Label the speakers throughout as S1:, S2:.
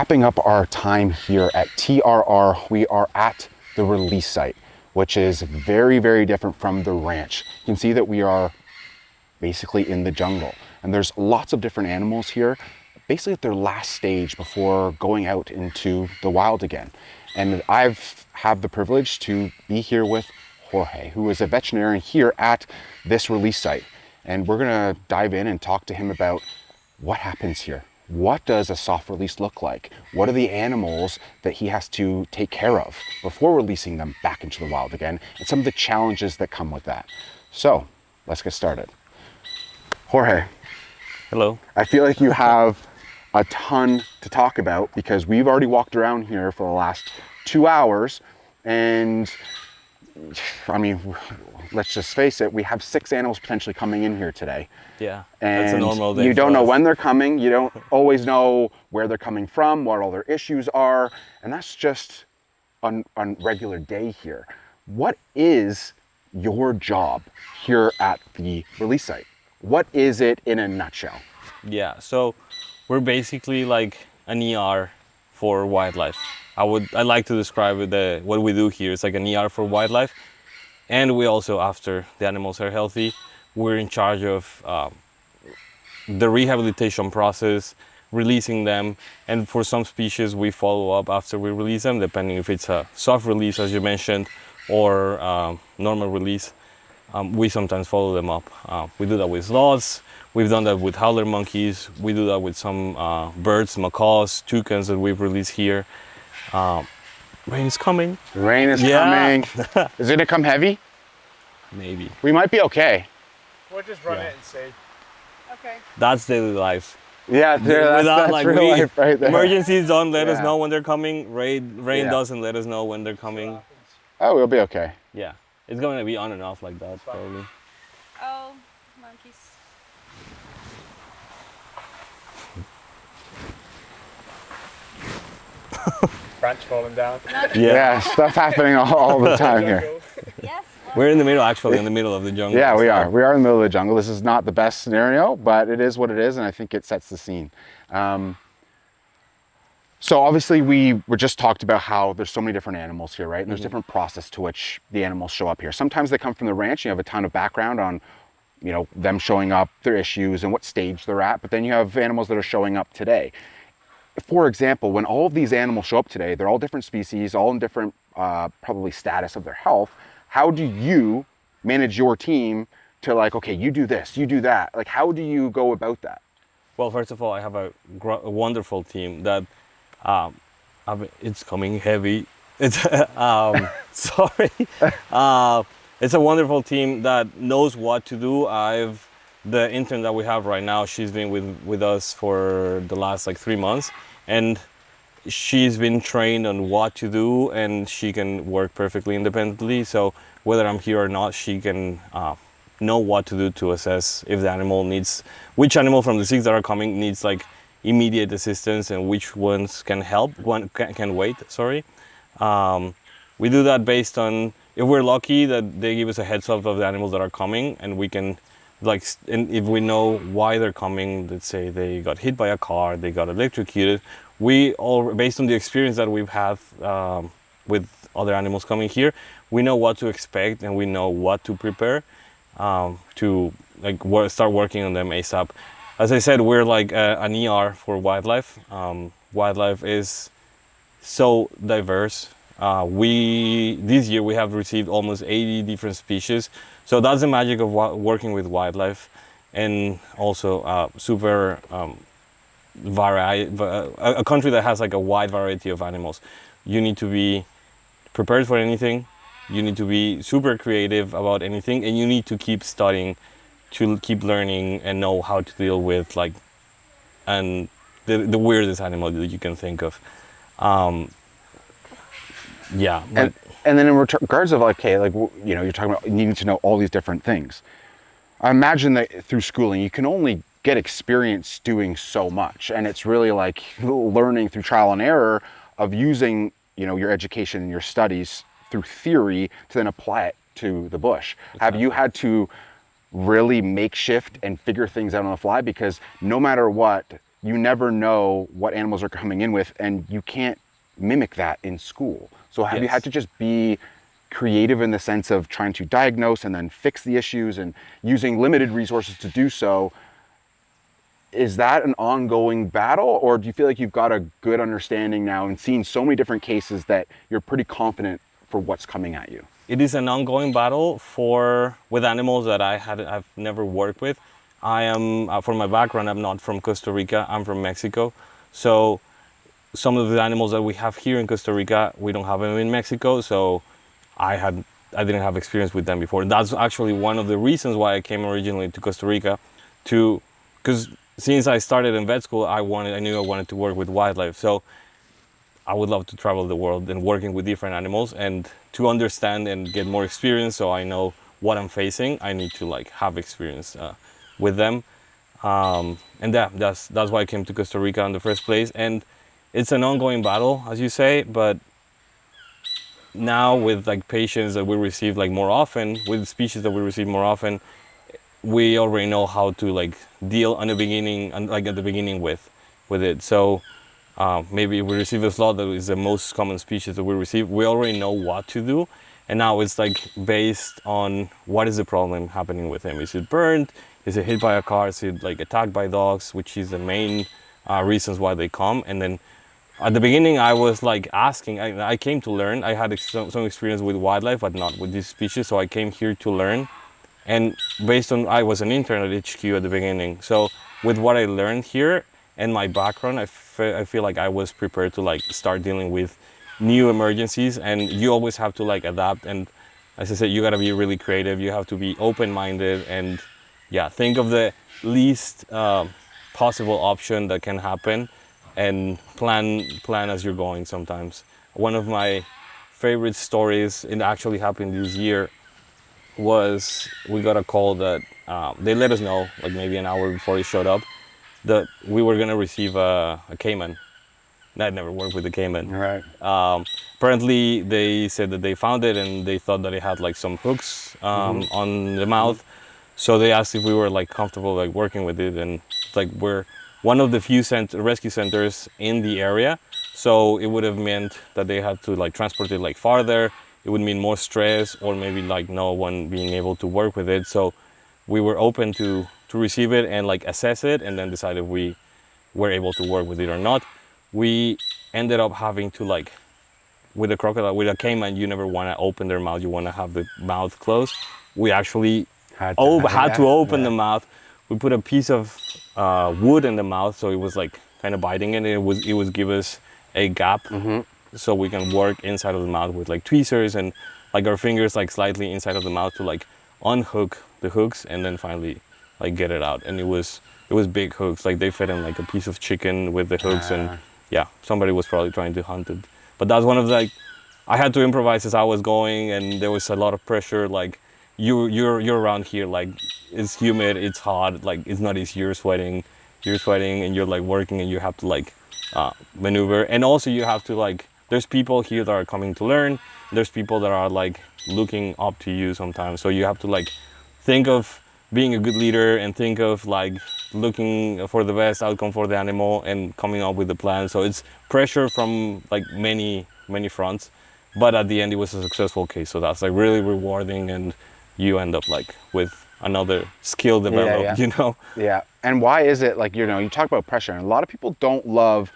S1: wrapping up our time here at TRR, we are at the release site, which is very, very different from the ranch. You can see that we are basically in the jungle, and there's lots of different animals here, basically at their last stage before going out into the wild again. And I've had the privilege to be here with Jorge, who is a veterinarian here at this release site. And we're gonna dive in and talk to him about what happens here. What does a soft release look like? What are the animals that he has to take care of before releasing them back into the wild again? And some of the challenges that come with that. So let's get started. Jorge.
S2: Hello.
S1: I feel like you have a ton to talk about because we've already walked around here for the last 2 hours, and I mean, let's just face it, we have 6 animals potentially coming in here today.
S2: Yeah,
S1: and
S2: that's a normal day.
S1: You don't know when they're coming, you don't always know where they're coming from, what all their issues are, and that's just on regular day here. What is your job here at the release site? What is it in a nutshell?
S2: Yeah, so we're basically like an ER for wildlife. I like to describe it, what we do here is like an ER for wildlife. And we also, after the animals are healthy, we're in charge of the rehabilitation process, releasing them. And for some species, we follow up after we release them, depending if it's a soft release, as you mentioned, or normal release. We sometimes follow them up. We do that with sloths. We've done that with howler monkeys. We do that with some birds, macaws, toucans that we've released here. Rain is coming.
S1: Rain is coming. Is it gonna come heavy?
S2: Maybe.
S1: We might be okay.
S3: We'll just run it and see. Okay.
S2: That's daily life.
S1: Yeah, that's
S2: like
S1: real life right there.
S2: Emergencies don't let us know when they're coming. Rain doesn't let us know when they're coming.
S1: Oh, we'll be okay.
S2: Yeah, it's going to be on and off like that probably.
S4: Oh, monkeys.
S3: Branch falling down.
S1: Yeah, stuff happening all the time here.
S4: Yes.
S2: We're in the middle, actually, in the middle of the jungle.
S1: Yeah, we are. We are in the middle of the jungle. This is not the best scenario, but it is what it is, and I think it sets the scene. So obviously we were just talked about how there's so many different animals here, right? And there's different process to which the animals show up here. Sometimes they come from the ranch, you have a ton of background on, you know, them showing up, their issues and what stage they're at, but then you have animals that are showing up today. For example, when all of these animals show up today, they're all different species, all in different probably status of their health. How do you manage your team to like, okay, you do this, you do that? Like, how do you go about that?
S2: Well, first of all, I have a wonderful team that, it's coming heavy. It's, sorry. It's a wonderful team that knows what to do. The intern that we have right now, she's been with us for the last like 3 months, and she's been trained on what to do, and she can work perfectly independently. So whether I'm here or not, she can know what to do to assess if the animal needs, which animal from the 6 that are coming needs like immediate assistance and which ones can help, can wait, sorry. We do that based on, if we're lucky that they give us a heads up of the animals that are coming, and we can like, and if we know why they're coming, let's say they got hit by a car, they got electrocuted, we all, based on the experience that we've had with other animals coming here, we know what to expect and we know what to prepare to like start working on them ASAP. As I said, we're like an ER for wildlife. Wildlife is so diverse. This year we have received almost 80 different species. So that's the magic of working with wildlife, and also super a country that has like a wide variety of animals. You need to be prepared for anything. You need to be super creative about anything, and you need to keep studying, to keep learning and know how to deal with like, and the weirdest animal that you can think of. Yeah.
S1: And then in regards of like, okay, like, you know, you're talking about needing to know all these different things. I imagine that through schooling, you can only get experience doing so much. And it's really like learning through trial and error of using, you know, your education and your studies through theory to then apply it to the bush. Exactly. Have you had to really makeshift and figure things out on the fly? Because no matter what, you never know what animals are coming in with, and you can't mimic that in school. So have you had
S2: Yes.
S1: to just be creative in the sense of trying to diagnose and then fix the issues and using limited resources to do so? Is that an ongoing battle, or do you feel like you've got a good understanding now and seen so many different cases that you're pretty confident for what's coming at you?
S2: It is an ongoing battle with animals that I've never worked with. I am for my background, I'm not from Costa Rica, I'm from Mexico. So some of the animals that we have here in Costa Rica, we don't have them in Mexico. So I didn't have experience with them before. That's actually one of the reasons why I came originally to Costa Rica, because since I started in vet school, I knew I wanted to work with wildlife. So I would love to travel the world and working with different animals and to understand and get more experience, so I know what I'm facing. I need to like have experience with them, and that's why I came to Costa Rica in the first place. And it's an ongoing battle, as you say, but now with like patients that we receive like more often, with species that we receive more often, we already know how to like deal on the beginning, like at the beginning with it. So maybe we receive a sloth that is the most common species that we receive. We already know what to do, and now it's like based on what is the problem happening with him. Is it burned? Is it hit by a car? Is it like attacked by dogs? Which is the main reasons why they come. And then at the beginning, I was like asking. I came to learn. I had some experience with wildlife, but not with this species. So I came here to learn. And based on, I was an intern at HQ at the beginning. So with what I learned here and my background, I feel like I was prepared to like start dealing with new emergencies. And you always have to like adapt. And as I said, you gotta be really creative. You have to be open-minded and yeah, think of the least possible option that can happen and plan as you're going sometimes. One of my favorite stories, it actually happened this year, was we got a call that they let us know like maybe an hour before he showed up that we were gonna receive a caiman. I'd never worked with a caiman.
S1: Right.
S2: Apparently they said that they found it and they thought that it had like some hooks on the mouth. So they asked if we were like comfortable like working with it, and like we're one of the few rescue centers in the area. So it would have meant that they had to like transport it like farther. It would mean more stress or maybe like no one being able to work with it. So we were open to receive it and like assess it and then decide if we were able to work with it or not. We ended up having to like, with a crocodile, with a caiman, you never want to open their mouth. You want to have the mouth closed. We actually had to open the mouth. We put a piece of wood in the mouth, so it was like kind of biting it. And it was give us a gap, so we can work inside of the mouth with like tweezers and like our fingers like slightly inside of the mouth to like unhook the hooks and then finally like get it out. And it was big hooks. Like they fed in like a piece of chicken with the hooks, and yeah, somebody was probably trying to hunt it. But that's one of the, like, I had to improvise as I was going, and there was a lot of pressure. Like you're around here, like it's humid, it's hot, like it's not easy. You're sweating, and you're like working, and you have to like maneuver. And also you have to like, there's people here that are coming to learn. There's people that are like looking up to you sometimes. So you have to like think of being a good leader and think of like looking for the best outcome for the animal and coming up with the plan. So it's pressure from like many fronts, but at the end it was a successful case. So that's like really rewarding, and you end up like with another skill developed, you know?
S1: Yeah. And why is it like, you know, you talk about pressure, and a lot of people don't love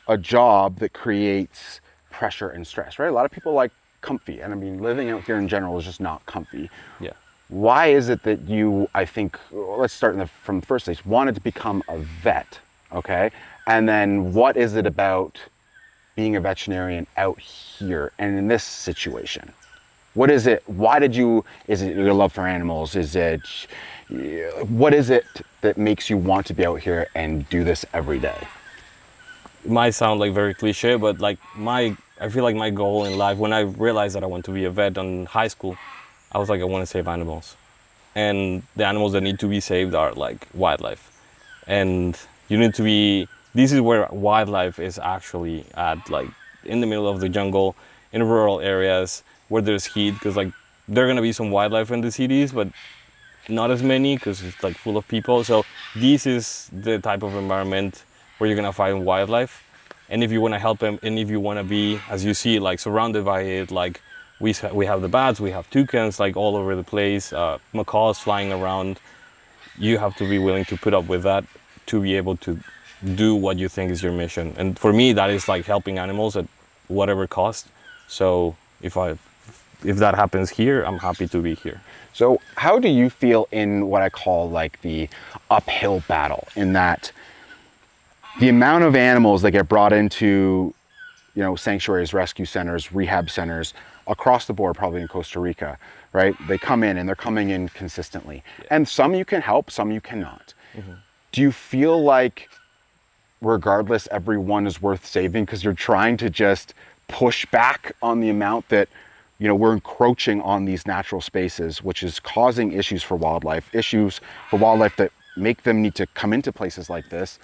S1: a job that creates pressure and stress, right? A lot of people like comfy, and I mean, living out here in general is just not comfy.
S2: Yeah.
S1: Why is it that you, I think, let's start from the first stage, wanted to become a vet, okay? And then what is it about being a veterinarian out here and in this situation? What is it? Why did you, is it your love for animals? Is it, what is it that makes you want to be out here and do this every day?
S2: It might sound like very cliche, but like I feel like my goal in life, when I realized that I want to be a vet in high school, I was like, I want to save animals. And the animals that need to be saved are like wildlife. And you need to be, this is where wildlife is actually at, like in the middle of the jungle, in rural areas where there's heat, because like there are gonna be some wildlife in the cities, but not as many because it's like full of people. So this is the type of environment where you're gonna find wildlife. And if you want to help them, and if you want to be, as you see, like surrounded by it, like we have the bats, we have toucans like all over the place, macaws flying around. You have to be willing to put up with that to be able to do what you think is your mission. And for me, that is like helping animals at whatever cost. So if that happens here, I'm happy to be here.
S1: So how do you feel in what I call like the uphill battle, in that the amount of animals that get brought into, you know, sanctuaries, rescue centers, rehab centers across the board, probably in Costa Rica, right? They come in and they're coming in consistently. Yeah. And some you can help, some you cannot. Mm-hmm. Do you feel like regardless, everyone is worth saving because you're trying to just push back on the amount that, you know, we're encroaching on these natural spaces, which is causing issues for wildlife that make them need to come into places like this?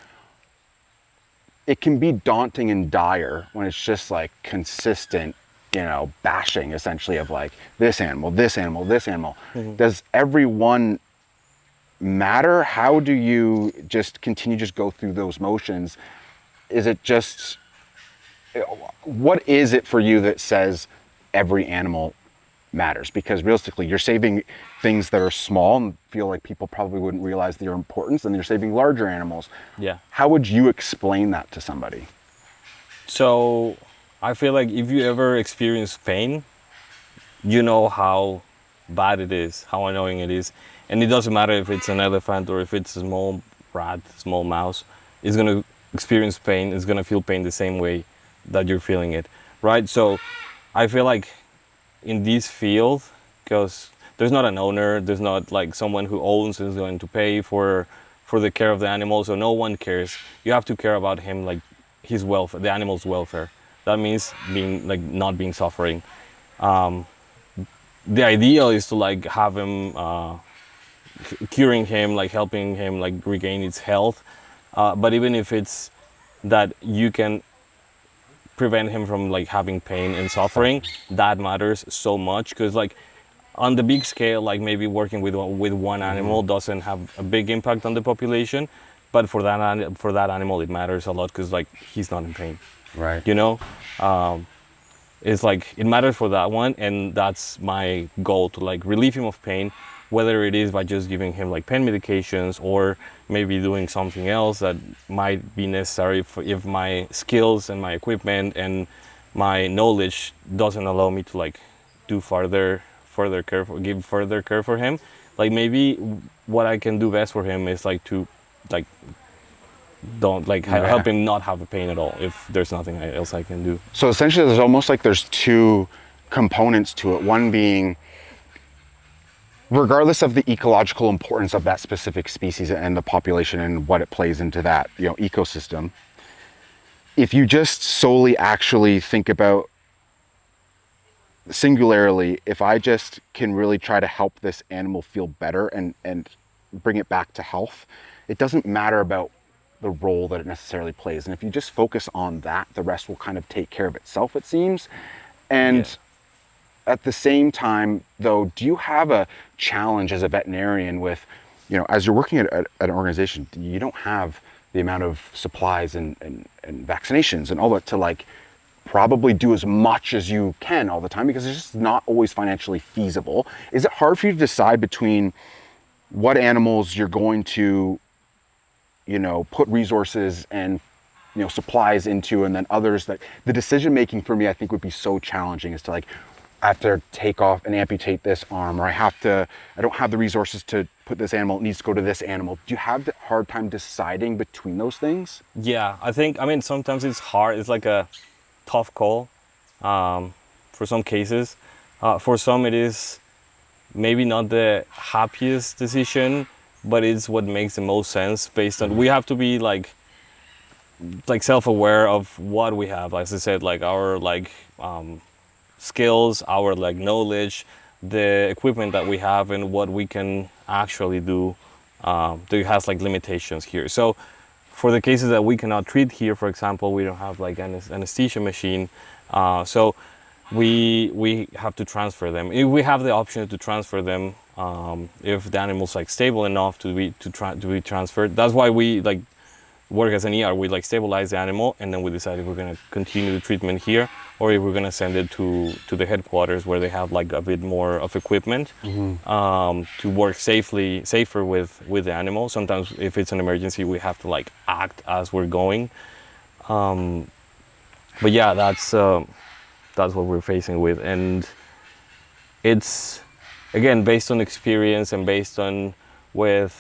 S1: It can be daunting and dire when it's just like consistent, you know, bashing essentially of like this animal, this animal, this animal. Mm-hmm. Does everyone matter? How do you just continue just go through those motions? Is it just, what is it for you that says every animal matters? Because realistically, you're saving things that are small and feel like people probably wouldn't realize their importance, and you're saving larger animals.
S2: Yeah.
S1: How would you explain that to somebody?
S2: So I feel like if you ever experience pain, you know how bad it is, how annoying it is. And it doesn't matter if it's an elephant or if it's a small rat, small mouse, it's gonna experience pain, it's gonna feel pain the same way that you're feeling it, right? So I feel like in this field, because there's not an owner, there's not like someone who owns and is going to pay for the care of the animal, so no one cares. You have to care about him, like his welfare, the animal's welfare. That means being like not being suffering. The ideal is to like have him, curing him, like helping him like regain its health. But even if it's that you can prevent him from like having pain and suffering, that matters so much, because like on the big scale, like maybe working with one animal doesn't have a big impact on the population, but for that animal it matters a lot, because like he's not in pain,
S1: right?
S2: You know, it's like it matters for that one, and that's my goal, to like relieve him of pain, whether it is by just giving him like pain medications or maybe doing something else that might be necessary if my skills and my equipment and my knowledge doesn't allow me to like do give further care for him. Like maybe what I can do best for him is like to like don't like help him not have a pain at all if there's nothing else I can do.
S1: So essentially there's almost like there's two components to it. One being, regardless of the ecological importance of that specific species and the population and what it plays into that, you know, ecosystem, if you just solely actually think about singularly, if I just can really try to help this animal feel better and bring it back to health, it doesn't matter about the role that it necessarily plays. And if you just focus on that, the rest will kind of take care of itself, it seems. And at the same time, though, do you have a challenge as a veterinarian with, you know, as you're working at an organization, you don't have the amount of supplies and vaccinations and all that to like probably do as much as you can all the time, because it's just not always financially feasible. Is it hard for you to decide between what animals you're going to, you know, put resources and, you know, supplies into, and then others that the decision making for me, I think, would be so challenging, as to like, I have to take off and amputate this arm, or I don't have the resources to put this animal, it needs to go to this animal. Do you have the hard time deciding between those things?
S2: Yeah, I mean, sometimes it's hard. It's like a tough call for some cases. For some, it is maybe not the happiest decision, but it's what makes the most sense based on, we have to be like self-aware of what we have. As I said, like our skills, our like knowledge, the equipment that we have, and what we can actually do. There has like limitations here. So for the cases that we cannot treat here, for example, we don't have like an anesthesia machine. So we have to transfer them. If we have the option to transfer them, if the animal's like stable enough to be transferred. That's why we like work as an ER. We like stabilize the animal, and then we decide if we're gonna continue the treatment here or if we're gonna send it to the headquarters where they have like a bit more of equipment to work safer with the animal. Sometimes if it's an emergency, we have to like act as we're going. But yeah, that's what we're facing with, and it's again based on experience and based on what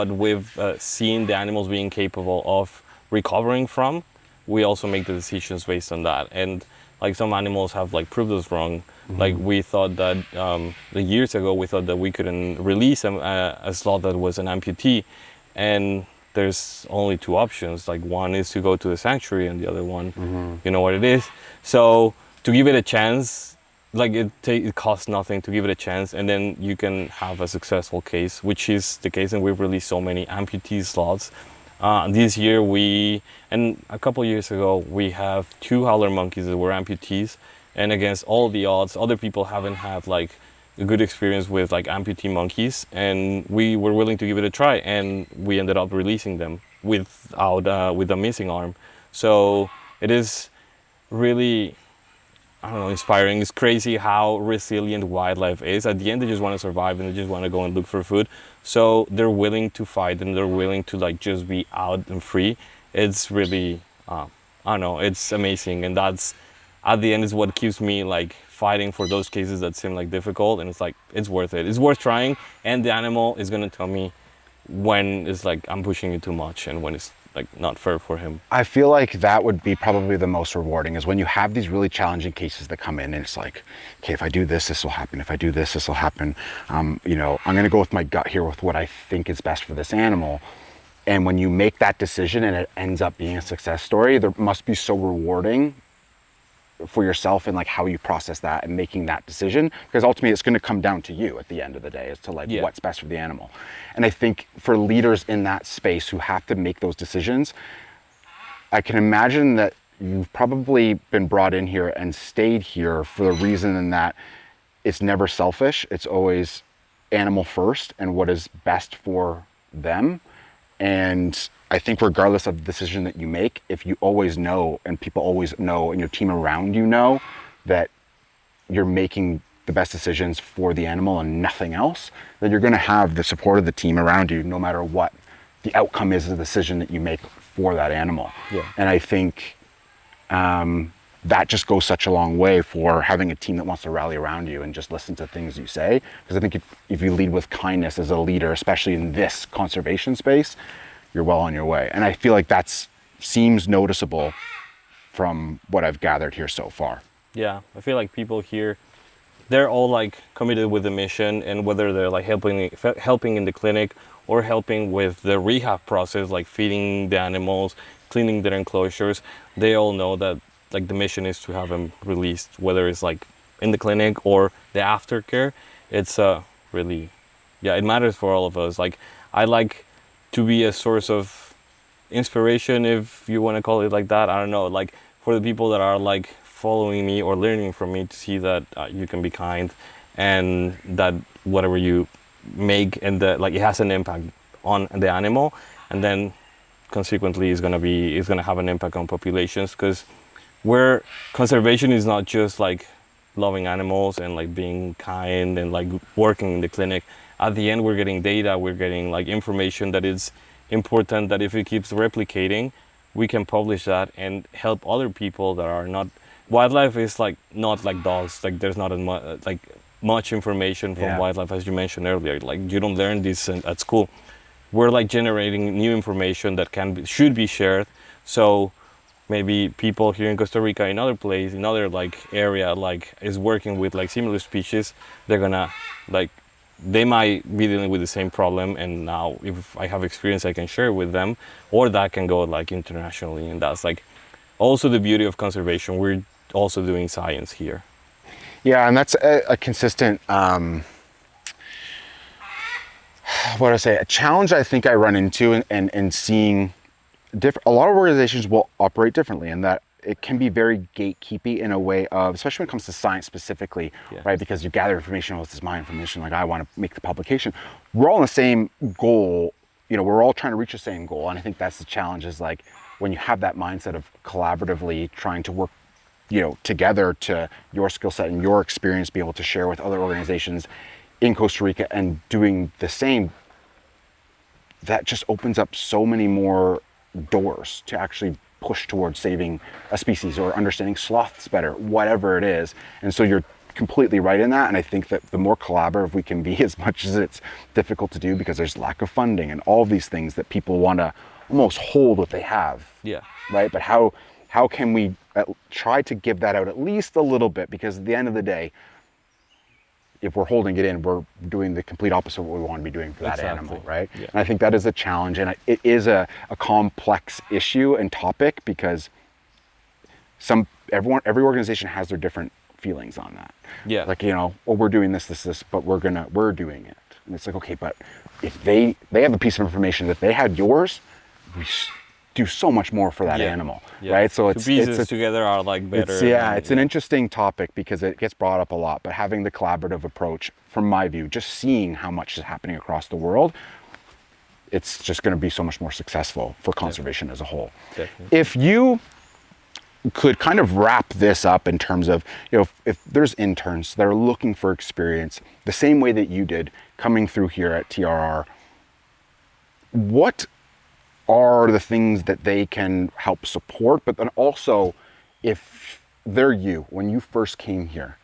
S2: we've seen the animals being capable of recovering from. We also make the decisions based on that, and like some animals have like proved us wrong. Like we thought that years ago we thought that we couldn't release a slot that was an amputee, and there's only two options. Like one is to go to the sanctuary, and the other one, you know what it is. So to give it a chance, like it costs nothing to give it a chance, and then you can have a successful case, which is the case. And we've released so many amputee slots. This year and a couple years ago, we have 2 howler monkeys that were amputees, and against all the odds, other people haven't had like a good experience with like amputee monkeys, and we were willing to give it a try, and we ended up releasing them with a missing arm. So it is really, I don't know, inspiring. It's crazy how resilient wildlife is. At the end, they just want to survive and they just want to go and look for food. So they're willing to fight and they're willing to like just be out and free. It's really, I don't know, it's amazing. And that's, at the end, is what keeps me like fighting for those cases that seem like difficult. And it's like, it's worth it. It's worth trying. And the animal is going to tell me when it's like, I'm pushing it too much and when it's like not fair for him.
S1: I feel like that would be probably the most rewarding, is when you have these really challenging cases that come in and it's like, okay, if I do this, this will happen. If I do this, this will happen. You know, I'm going to go with my gut here with what I think is best for this animal. And when you make that decision and it ends up being a success story, there must be so rewarding for yourself and like how you process that and making that decision, because ultimately it's going to come down to you at the end of the day as to like what's best for the animal. And I think for leaders in that space who have to make those decisions, I can imagine that you've probably been brought in here and stayed here for the reason in that it's never selfish. It's always animal first and what is best for them. And I think regardless of the decision that you make, if you always know, and people always know, and your team around you know, that you're making the best decisions for the animal and nothing else, then you're going to have the support of the team around you no matter what the outcome is of the decision that you make for that animal.
S2: Yeah.
S1: And I think that just goes such a long way for having a team that wants to rally around you and just listen to things you say. Because I think if you lead with kindness as a leader, especially in this conservation space, you're well on your way. And I feel like that seems noticeable from what I've gathered here so far.
S2: Yeah, I feel like people here, they're all like committed with the mission, and whether they're like helping in the clinic or helping with the rehab process, like feeding the animals, cleaning their enclosures, they all know that like the mission is to have them released, whether it's like in the clinic or the aftercare. It's really, yeah, it matters for all of us. Like I like to be a source of inspiration, if you want to call it like that. I don't know, like for the people that are like following me or learning from me, to see that you can be kind and that whatever you make and that like it has an impact on the animal, and then consequently it's gonna have an impact on populations, because where conservation is not just like loving animals and like being kind and like working in the clinic. At the end, we're getting data, we're getting like information that is important, that if it keeps replicating, we can publish that and help other people that are not. Wildlife is like not like dogs. Like there's not much information from wildlife, as you mentioned earlier. Like you don't learn this at school. We're like generating new information that should be shared. So maybe people here in Costa Rica, in other place, in other like area, like is working with like similar species, they're gonna like, they might be dealing with the same problem, and now if I have experience I can share with them, or that can go like internationally. And that's like also the beauty of conservation. We're also doing science here.
S1: Yeah, and that's a consistent, what do I say, a challenge I think I run into, and seeing a lot of organizations will operate differently, in that it can be very gatekeepy in a way of, especially when it comes to science specifically, right? Because you gather information, well, this is my information, like I want to make the publication. We're all in the same goal, we're all trying to reach the same goal. And I think that's the challenge, is like when you have that mindset of collaboratively trying to work, together to your skill set and your experience, be able to share with other organizations in Costa Rica and doing the same, that just opens up so many more doors to actually push towards saving a species or understanding sloths better, whatever it is. And so you're completely right in that. And I think that the more collaborative we can be, as much as it's difficult to do because there's lack of funding and all of these things that people want to almost hold what they have.
S2: Yeah.
S1: Right. But how can we try to give that out at least a little bit? Because at the end of the day, if we're holding it in, we're doing the complete opposite of what we want to be doing for that animal, right? Yeah. And I think that is a challenge, and it is a complex issue and topic, because every organization has their different feelings on that.
S2: Yeah.
S1: Like, well, we're doing this, but we're doing it. And it's like, okay, but if they have a piece of information, if they had yours, we do so much more for that animal, right? So
S2: the pieces together are like better.
S1: It's an interesting topic because it gets brought up a lot, but having the collaborative approach, from my view, just seeing how much is happening across the world, it's just going to be so much more successful for conservation as a whole.
S2: Definitely.
S1: If you could kind of wrap this up in terms of, if there's interns that are looking for experience the same way that you did coming through here at TRR, what are the things that they can help support? But then also, if they're you, when you first came here,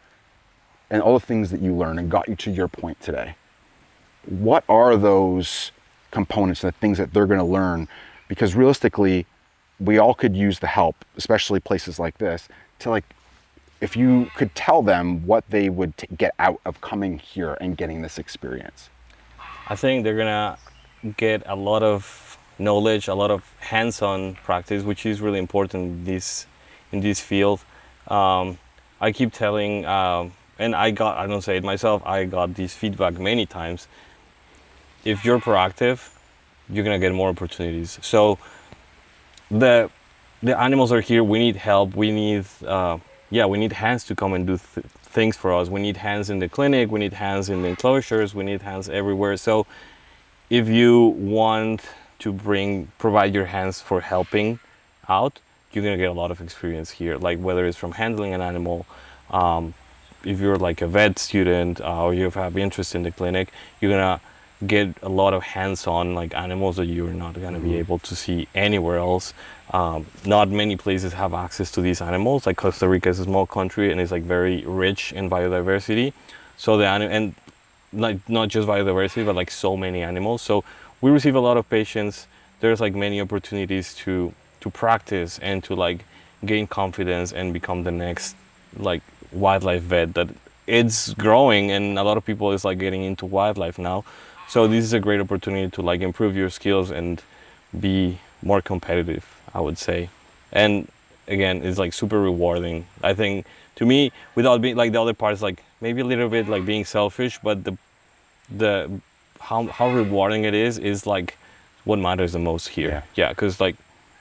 S1: and all the things that you learned and got you to your point today, what are those components, the things that they're going to learn? Because realistically, we all could use the help, especially places like this, to if you could tell them what they would get out of coming here and getting this experience.
S2: I think they're gonna get a lot of knowledge, a lot of hands-on practice, which is really important in this field. I keep telling, and I don't say it myself, I got this feedback many times. If you're proactive, you're gonna get more opportunities. So the animals are here. We need help. We need hands to come and do things for us. We need hands in the clinic. We need hands in the enclosures. We need hands everywhere. So if you want to provide your hands for helping out, you're gonna get a lot of experience here. Like whether it's from handling an animal, if you're like a vet student or you have interest in the clinic, you're gonna get a lot of hands-on like animals that you're not gonna be able to see anywhere else. Not many places have access to these animals. Like Costa Rica is a small country and it's like very rich in biodiversity. So and like not just biodiversity, but like so many animals. So we receive a lot of patients. There's like many opportunities to practice and to like gain confidence and become the next like wildlife vet. That it's growing, and a lot of people is like getting into wildlife now. So this is a great opportunity to like improve your skills and be more competitive, I would say. And again, it's like super rewarding. I think to me, without being like the other parts, like maybe a little bit like being selfish, but the how rewarding it is like what matters the most here. Yeah, because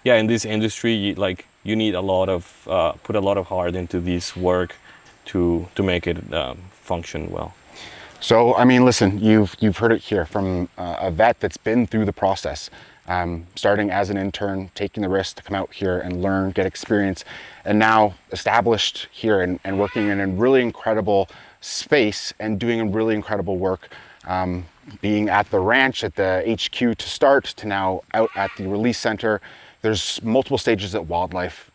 S2: in this industry, you need a lot of put a lot of heart into this work to make it function well.
S1: So I mean, listen, you've heard it here from a vet that's been through the process, starting as an intern, taking the risk to come out here and learn, get experience, and now established here and working in a really incredible space and doing really incredible work. Being at the ranch, at the HQ to start, to now out at the release center. There's multiple stages that wildlife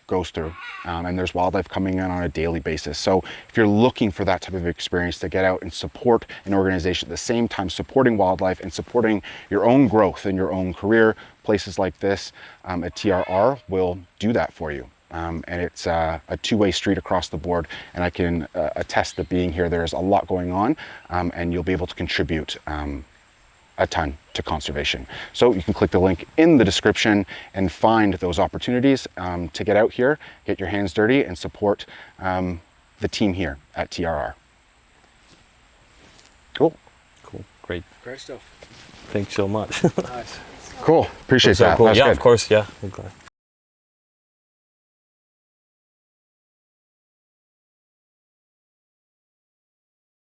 S1: goes through, and there's wildlife coming in on a daily basis. So if you're looking for that type of experience to get out and support an organization at the same time supporting wildlife and supporting your own growth in your own career, places like this at TRR will do that for you. And it's a two-way street across the board, and I can attest that being here, there's a lot going on, and you'll be able to contribute a ton to conservation. So you can click the link in the description and find those opportunities to get out here, get your hands dirty, and support the team here at TRR. Cool.
S2: Great
S3: Great stuff.
S2: Thanks so much.
S3: Nice.
S1: Cool. Appreciate that.
S2: Cool.
S1: That's
S2: Yeah,
S1: good.
S2: of course. Yeah.